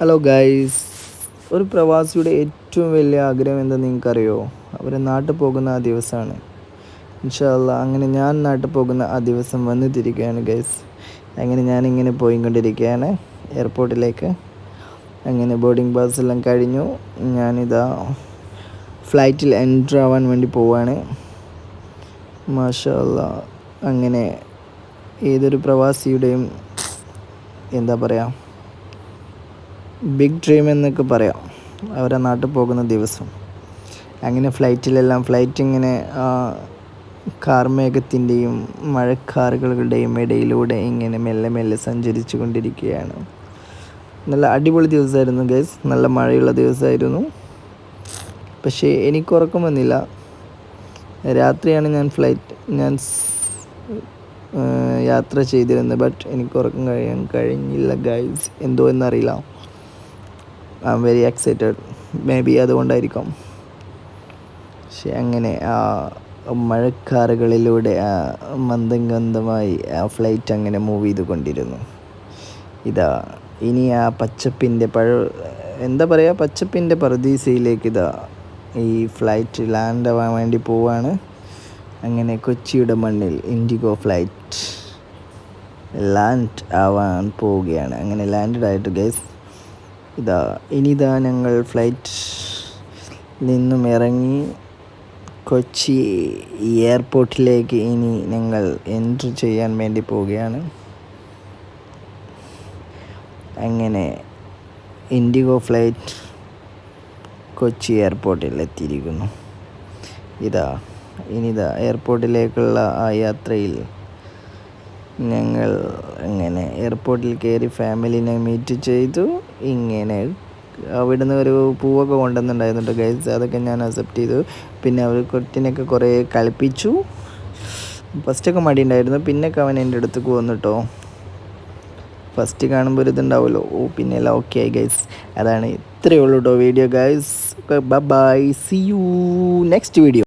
Hello guys, ഒരു പ്രവാസിയുടെ ഏറ്റവും വലിയ ആഗ്രഹം എന്താണെന്ന് നിങ്ങൾക്കറിയോ? അവർ നാട്ടിൽ പോകുന്ന ആ ദിവസമാണ്. ഇൻഷാ അല്ലാ, അങ്ങനെ ഞാൻ നാട്ടിൽ പോകുന്ന ആ ദിവസം വന്നിട്ടിരിക്കുകയാണ് ഗൈസ്. അങ്ങനെ ഞാനിങ്ങനെ പോയിക്കൊണ്ടിരിക്കുകയാണ് എയർപോർട്ടിലേക്ക്. അങ്ങനെ ബോർഡിംഗ് പാസ് എല്ലാം കഴിഞ്ഞു. ഞാനിതാ ഫ്ലൈറ്റിൽ എൻ്റർ ആവാൻ വേണ്ടി പോവാണ്. മാഷാ അല്ലാ, അങ്ങനെ ഏതൊരു പ്രവാസിയുടെയും എന്താ പറയുക, ബിഗ് ഡ്രീം എന്നൊക്കെ പറയാം, അവരെ നാട്ടിൽ പോകുന്ന ദിവസം. അങ്ങനെ ഫ്ലൈറ്റ് ഇങ്ങനെ കാർമേഘത്തിൻ്റെയും മഴക്കാറുകളുടെയും ഇടയിലൂടെ ഇങ്ങനെ മെല്ലെ മെല്ലെ സഞ്ചരിച്ചു കൊണ്ടിരിക്കുകയാണ്. നല്ല അടിപൊളി ദിവസമായിരുന്നു ഗൈസ്, നല്ല മഴയുള്ള ദിവസമായിരുന്നു. പക്ഷേ എനിക്ക് ഉറക്കം വന്നില്ല. രാത്രിയാണ് ഞാൻ യാത്ര ചെയ്തിരുന്നത്. ബട്ട് എനിക്ക് ഉറക്കം കഴിഞ്ഞില്ല ഗൈസ്, എന്തോ എന്നറിയില്ല. I am very excited, maybe അതുകൊണ്ടായിരിക്കാം. പക്ഷെ അങ്ങനെ ആ മഴക്കാറുകളിലൂടെ മന്ദമായി ആ ഫ്ലൈറ്റ് അങ്ങനെ മൂവ് ചെയ്തുകൊണ്ടിരുന്നു. ഇതാ ഇനി ആ പച്ചപ്പിൻ്റെ പറുദീസയിലേക്ക് ഈ ഫ്ലൈറ്റ് ലാൻഡ് ആവാൻ വേണ്ടി പോവാണ്. അങ്ങനെ കൊച്ചിയുടെ മണ്ണിൽ ഇൻഡിഗോ ഫ്ലൈറ്റ് ലാൻഡ് ആവാൻ പോവുകയാണ്. അങ്ങനെ ലാൻഡഡ് ആയിട്ട് ഗൈസ്, ഇനിതാ ഞങ്ങൾ ഫ്ലൈറ്റ് നിന്നും ഇറങ്ങി കൊച്ചി എയർപോർട്ടിലേക്ക് ഇനി ഞങ്ങൾ എൻട്രി ചെയ്യാൻ വേണ്ടി പോവുകയാണ്. അങ്ങനെ ഇൻഡിഗോ ഫ്ലൈറ്റ് കൊച്ചി എയർപോർട്ടിൽ എത്തിയിരിക്കുന്നു. ഇനിതാ എയർപോർട്ടിലേക്കുള്ള ആ യാത്രയിൽ ഞങ്ങൾ അങ്ങനെ എയർപോർട്ടിൽ കയറി ഫാമിലിനെ മീറ്റ് ചെയ്തു. ഇങ്ങനെ അവിടുന്ന് ഒരു പൂവൊക്കെ കൊണ്ടുവന്നിട്ടുണ്ടായിരുന്നു ഗൈസ്, അതൊക്കെ ഞാൻ അക്സെപ്റ്റ് ചെയ്തു. പിന്നെ അവർ കുട്ടീനൊക്കെ കുറേ കളിപ്പിച്ചു. ഫസ്റ്റൊക്കെ മടിയുണ്ടായിരുന്നു, പിന്നൊക്കെ അവൻ എൻ്റെ അടുത്തേക്ക് വന്നു കേട്ടോ. ഫസ്റ്റ് കാണുമ്പോൾ ഒരു ഇതുണ്ടാവുമല്ലോ, പിന്നെ എല്ലാം ഓക്കെ ആയി ഗൈസ്. അതാണ് ഇത്രയേ ഉള്ളൂ കേട്ടോ video guys. Bye bye, see you next video.